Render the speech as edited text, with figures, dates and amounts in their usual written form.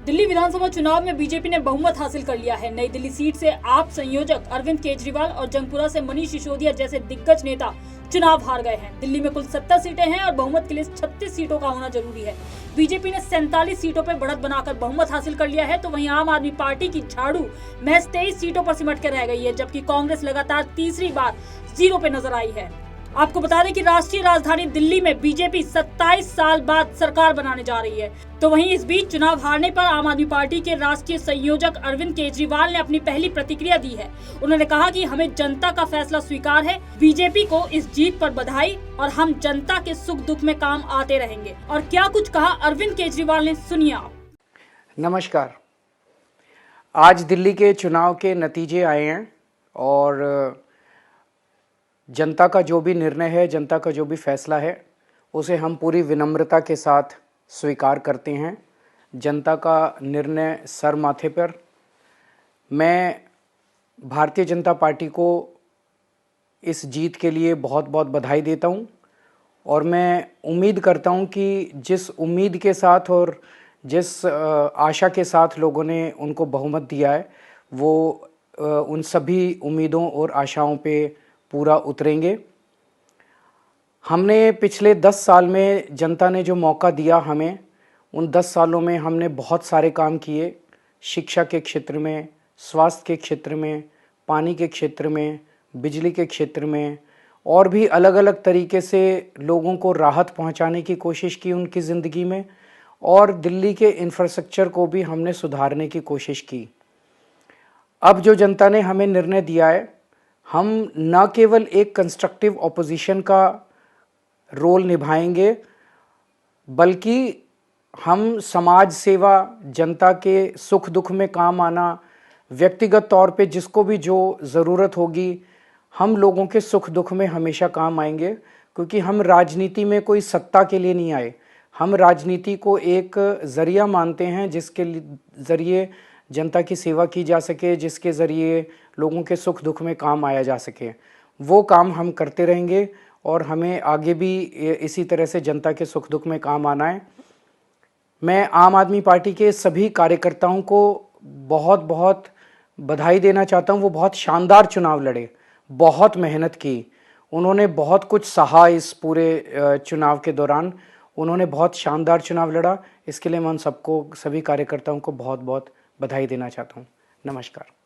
दिल्ली विधानसभा चुनाव में बीजेपी ने बहुमत हासिल कर लिया है। नई दिल्ली सीट से आप संयोजक अरविंद केजरीवाल और जंगपुरा से मनीष सिसोदिया जैसे दिग्गज नेता चुनाव हार गए हैं। दिल्ली में कुल 70 सीटें हैं और बहुमत के लिए 36 सीटों का होना जरूरी है। बीजेपी ने 47 सीटों पर बढ़त बनाकर बहुमत हासिल कर लिया है, तो वहीं आम आदमी पार्टी की झाड़ू महज 23 सीटों पर सिमट कर रह गई है, जबकि कांग्रेस लगातार तीसरी बार 0 पे नजर आई है। आपको बता दें कि राष्ट्रीय राजधानी दिल्ली में बीजेपी 27 साल बाद सरकार बनाने जा रही है। तो वहीं इस बीच चुनाव हारने पर आम आदमी पार्टी के राष्ट्रीय संयोजक अरविंद केजरीवाल ने अपनी पहली प्रतिक्रिया दी है। उन्होंने कहा कि हमें जनता का फैसला स्वीकार है, बीजेपी को इस जीत पर बधाई और हम जनता के सुख दुख में काम आते रहेंगे। और क्या कुछ कहा अरविंद केजरीवाल ने, सुनिए आप। नमस्कार। आज दिल्ली के चुनाव के नतीजे आए हैं और जनता का जो भी निर्णय है, जनता का जो भी फैसला है, उसे हम पूरी विनम्रता के साथ स्वीकार करते हैं। जनता का निर्णय सर माथे पर। मैं भारतीय जनता पार्टी को इस जीत के लिए बहुत बहुत बधाई देता हूं और मैं उम्मीद करता हूं कि जिस उम्मीद के साथ और जिस आशा के साथ लोगों ने उनको बहुमत दिया है, वो उन सभी उम्मीदों और आशाओं पे पूरा उतरेंगे। हमने पिछले 10 साल में जनता ने जो मौका दिया हमें, उन 10 सालों में हमने बहुत सारे काम किए। शिक्षा के क्षेत्र में, स्वास्थ्य के क्षेत्र में, पानी के क्षेत्र में, बिजली के क्षेत्र में और भी अलग अलग तरीके से लोगों को राहत पहुंचाने की कोशिश की उनकी ज़िंदगी में, और दिल्ली के इंफ्रास्ट्रक्चर को भी हमने सुधारने की कोशिश की। अब जो जनता ने हमें निर्णय दिया है, हम न केवल एक कंस्ट्रक्टिव ऑपोजिशन का रोल निभाएंगे, बल्कि हम समाज सेवा, जनता के सुख दुख में काम आना, व्यक्तिगत तौर पे जिसको भी जो ज़रूरत होगी, हम लोगों के सुख दुख में हमेशा काम आएंगे। क्योंकि हम राजनीति में कोई सत्ता के लिए नहीं आए, हम राजनीति को एक ज़रिया मानते हैं जिसके ज़रिए जनता की सेवा की जा सके, जिसके ज़रिए लोगों के सुख दुख में काम आया जा सके। वो काम हम करते रहेंगे और हमें आगे भी इसी तरह से जनता के सुख दुख में काम आना है। मैं आम आदमी पार्टी के सभी कार्यकर्ताओं को बहुत बहुत बधाई देना चाहता हूँ। वो बहुत शानदार चुनाव लड़े, बहुत मेहनत की, उन्होंने बहुत कुछ सहा इस पूरे चुनाव के दौरान। उन्होंने बहुत शानदार चुनाव लड़ा। इसके लिए मैं उन सबको, सभी कार्यकर्ताओं को बहुत बहुत बधाई देना चाहता हूँ। नमस्कार।